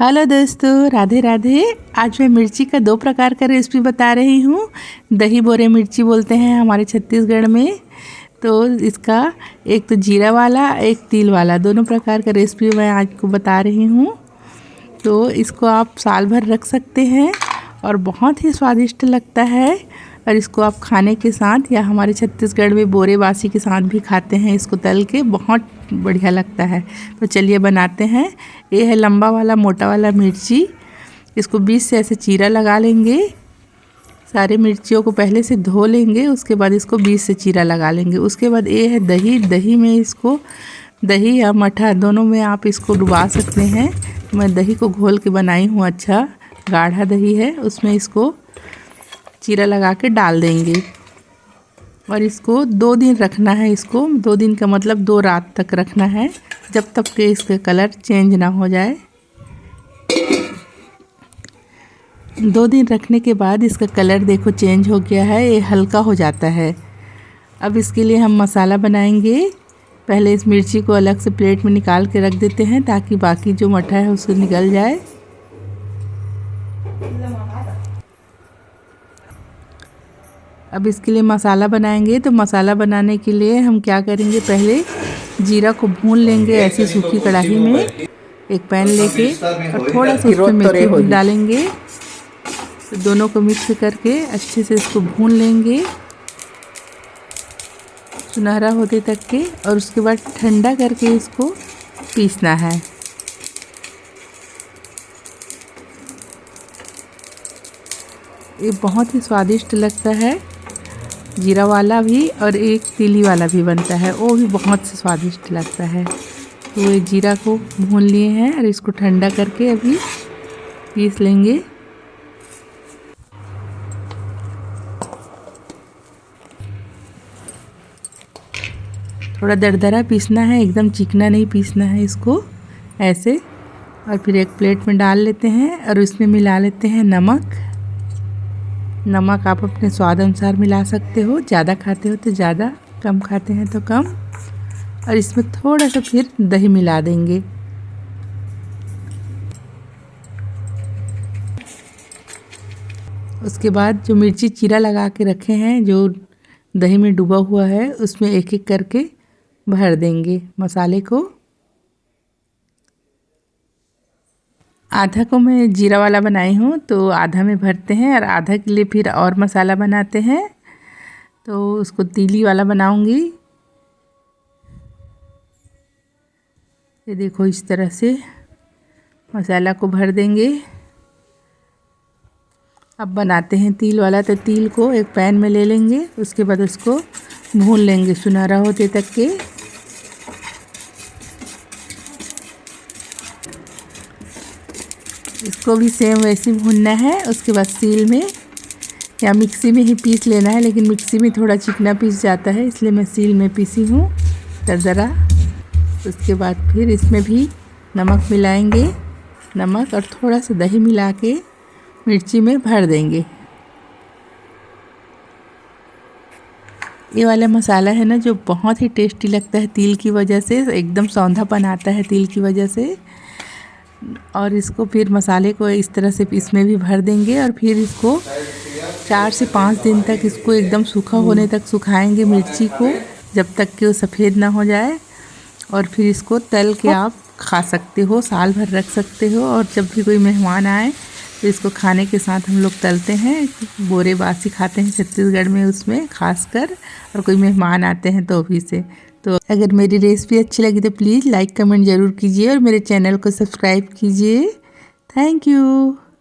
Hello दोस्तों, राधे राधे। आज मैं मिर्ची का दो प्रकार का रेसिपी बता रही हूँ। दही बोरे मिर्ची बोलते हैं हमारे छत्तीसगढ़ में। तो इसका एक तो जीरा वाला, एक तिल वाला, दोनों प्रकार का रेसिपी मैं आज को बता रही हूँ। तो इसको आप साल भर रख सकते हैं और बहुत ही स्वादिष्ट लगता है। और इसको आप खाने के साथ या हमारे छत्तीसगढ़ में बोरे बासी के साथ भी खाते हैं। इसको तल के बहुत बढ़िया लगता है। तो चलिए बनाते हैं। ये है लंबा वाला मोटा वाला मिर्ची। इसको 20 से ऐसे चीरा लगा लेंगे। सारे मिर्चियों को पहले से धो लेंगे, उसके बाद इसको 20 से चीरा लगा लेंगे। उसके बाद ये है दही। दही में इसको, दही या मठा दोनों में आप इसको डुबा सकते हैं। मैं दही को घोल के बनाई हूँ, अच्छा गाढ़ा दही है, उसमें इसको चीरा लगा के डाल देंगे। और इसको 2 दिन रखना है। इसको 2 दिन का मतलब 2 रात तक रखना है, जब तक कि इसका कलर चेंज ना हो जाए। 2 दिन रखने के बाद इसका कलर देखो चेंज हो गया है, ये हल्का हो जाता है। अब इसके लिए हम मसाला बनाएंगे। पहले इस मिर्ची को अलग से प्लेट में निकाल के रख देते हैं ताकि बाकी जो मठा है उसको निकल जाए। अब इसके लिए मसाला बनाएंगे। तो मसाला बनाने के लिए हम क्या करेंगे, पहले जीरा को भून लेंगे ऐसी सूखी कढ़ाई में, एक पैन लेके, और थोड़ा सा उसमें मेथी भी डालेंगे। तो दोनों को मिक्स करके अच्छे से इसको भून लेंगे सुनहरा होते तक के। और उसके बाद ठंडा करके इसको पीसना है। ये बहुत ही स्वादिष्ट लगता है। जीरा वाला भी और एक तिली वाला भी बनता है, वो भी बहुत से स्वादिष्ट लगता है। तो ये जीरा को भून लिए हैं और इसको ठंडा करके अभी पीस लेंगे। थोड़ा दरदरा पीसना है, एकदम चिकना नहीं पीसना है इसको, ऐसे। और फिर एक प्लेट में डाल लेते हैं और उसमें मिला लेते हैं नमक। नमक आप अपने स्वाद अनुसार मिला सकते हो, ज़्यादा खाते हो तो ज़्यादा, कम खाते हैं तो कम। और इसमें थोड़ा सा फिर दही मिला देंगे। उसके बाद जो मिर्ची चीरा लगा के रखे हैं, जो दही में डूबा हुआ है, उसमें एक एक करके भर देंगे मसाले को। आधा को मैं जीरा वाला बनाई हूँ, तो आधा में भरते हैं और आधा के लिए फिर और मसाला बनाते हैं। तो उसको तीली वाला बनाऊंगी। ये देखो इस तरह से मसाला को भर देंगे। अब बनाते हैं तिल वाला। तो तिल को एक पैन में ले लेंगे, उसके बाद उसको भून लेंगे सुनहरा होते तक के। इसको भी सेम वैसे भूनना है। उसके बाद सील में या मिक्सी में ही पीस लेना है, लेकिन मिक्सी में थोड़ा चिकना पीस जाता है, इसलिए मैं सील में पीसी हूँ दरदरा। उसके बाद फिर इसमें भी नमक मिलाएंगे, नमक और थोड़ा सा दही मिला के मिर्ची में भर देंगे। ये वाला मसाला है ना, जो बहुत ही टेस्टी लगता है तिल की वजह से, एकदम सौंधापन आता है तिल की वजह से। और इसको फिर मसाले को इस तरह से इसमें भी भर देंगे और फिर इसको 4 से 5 दिन तक इसको एकदम सूखा होने तक सुखाएंगे मिर्ची को, जब तक कि वो सफ़ेद ना हो जाए। और फिर इसको तल के आप खा सकते हो, साल भर रख सकते हो। और जब भी कोई मेहमान आए तो इसको खाने के साथ हम लोग तलते हैं। बोरे बासी खाते हैं छत्तीसगढ़ में, उसमें खासकर, और कोई मेहमान आते हैं तो भी से। तो अगर मेरी रेसिपी अच्छी लगी तो प्लीज़ लाइक कमेंट ज़रूर कीजिए और मेरे चैनल को सब्सक्राइब कीजिए। Thank you.